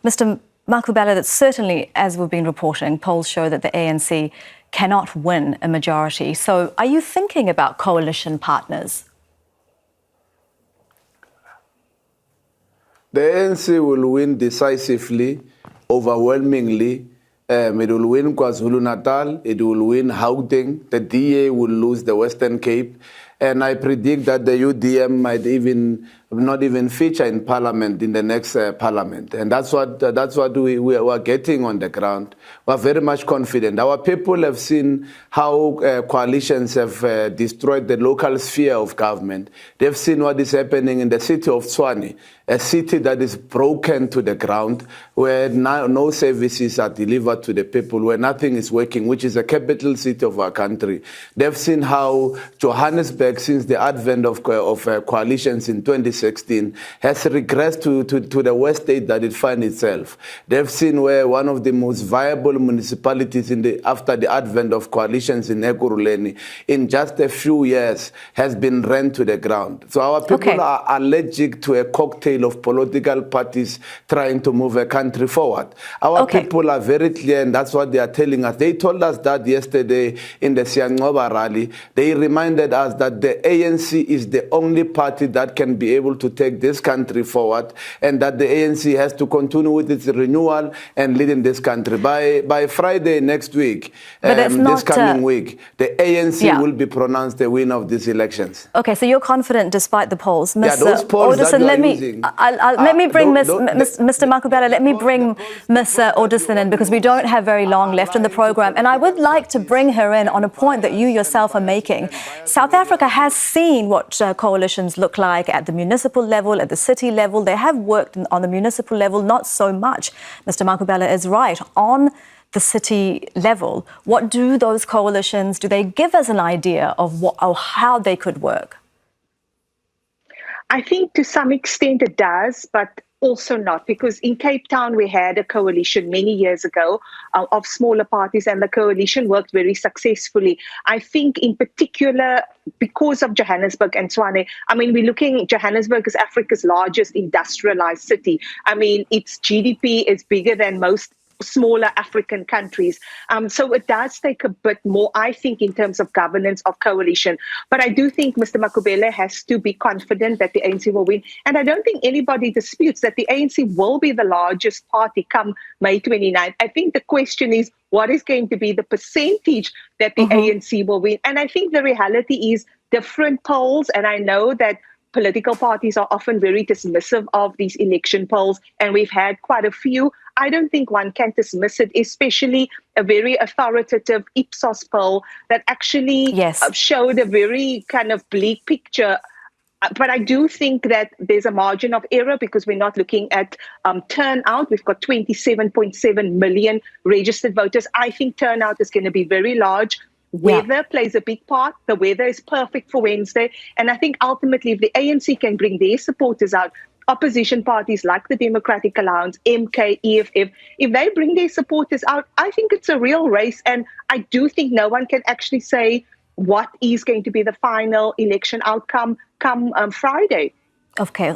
Mr. Makubela, that certainly, as we've been reporting, polls show that the ANC cannot win a majority. So are you thinking about coalition partners? The ANC will win decisively, overwhelmingly. It will win KwaZulu-Natal, it will win Gauteng, the DA will lose the Western Cape, and I predict that the UDM might not even feature in Parliament in the next Parliament. And that's what we are getting on the ground. We're very much confident. Our people have seen how coalitions have destroyed the local sphere of government. They've seen what is happening in the city of Tshwane, a city that is broken to the ground, where no services are delivered to the people, where nothing is working, which is the capital city of our country. They've seen how Johannesburg, since the advent of coalitions in 2016, has regressed to the worst state that it finds itself. They've seen where one of the most viable municipalities after the advent of coalitions in Ekurhuleni, in just a few years, has been rent to the ground. So our people are allergic to a cocktail of political parties trying to move a country forward. Our people are very clear, and that's what they are telling us. They told us that yesterday in the Siyanqoba rally. They reminded us that the ANC is the only party that can be able to take this country forward, and that the ANC has to continue with its renewal and leading this country. By Friday next week, this coming week, the ANC will be pronounced the winner of these elections. Okay, so you're confident despite the polls. Yeah, those polls that you are using. Let me bring Mr. Makubela, let me bring Ms. Audison in, because we don't have very long left in the program. And I would like to bring her in on a point that you yourself are making. South Africa has seen what coalitions look like at the municipal level, at the city level. They have worked on the municipal level, not so much. Mr. Makubela is right. On the city level, what do those coalitions, do they give us an idea of how they could work? I think to some extent it does, but also not, because in Cape Town we had a coalition many years ago of smaller parties, and the coalition worked very successfully. I think in particular because of Johannesburg and Tshwane, I mean, we're looking, Johannesburg is Africa's largest industrialized city. I mean, its GDP is bigger than most smaller African countries. So it does take a bit more, I think, in terms of governance of coalition. But I do think Mr. Makubela has to be confident that the ANC will win. And I don't think anybody disputes that the ANC will be the largest party come May 29th. I think the question is, what is going to be the percentage that the ANC will win? And I think the reality is different polls, and I know that political parties are often very dismissive of these election polls, and we've had quite a few. I don't think one can dismiss it, especially a very authoritative Ipsos poll that actually showed a very kind of bleak picture. But I do think that there's a margin of error, because we're not looking at turnout. We've got 27.7 million registered voters. I think turnout is going to be very large. Weather plays a big part. The weather is perfect for Wednesday. And I think ultimately, if the ANC can bring their supporters out, opposition parties like the Democratic Alliance, MK, EFF, if they bring their supporters out, I think it's a real race. And I do think no one can actually say what is going to be the final election outcome come Friday. Okay.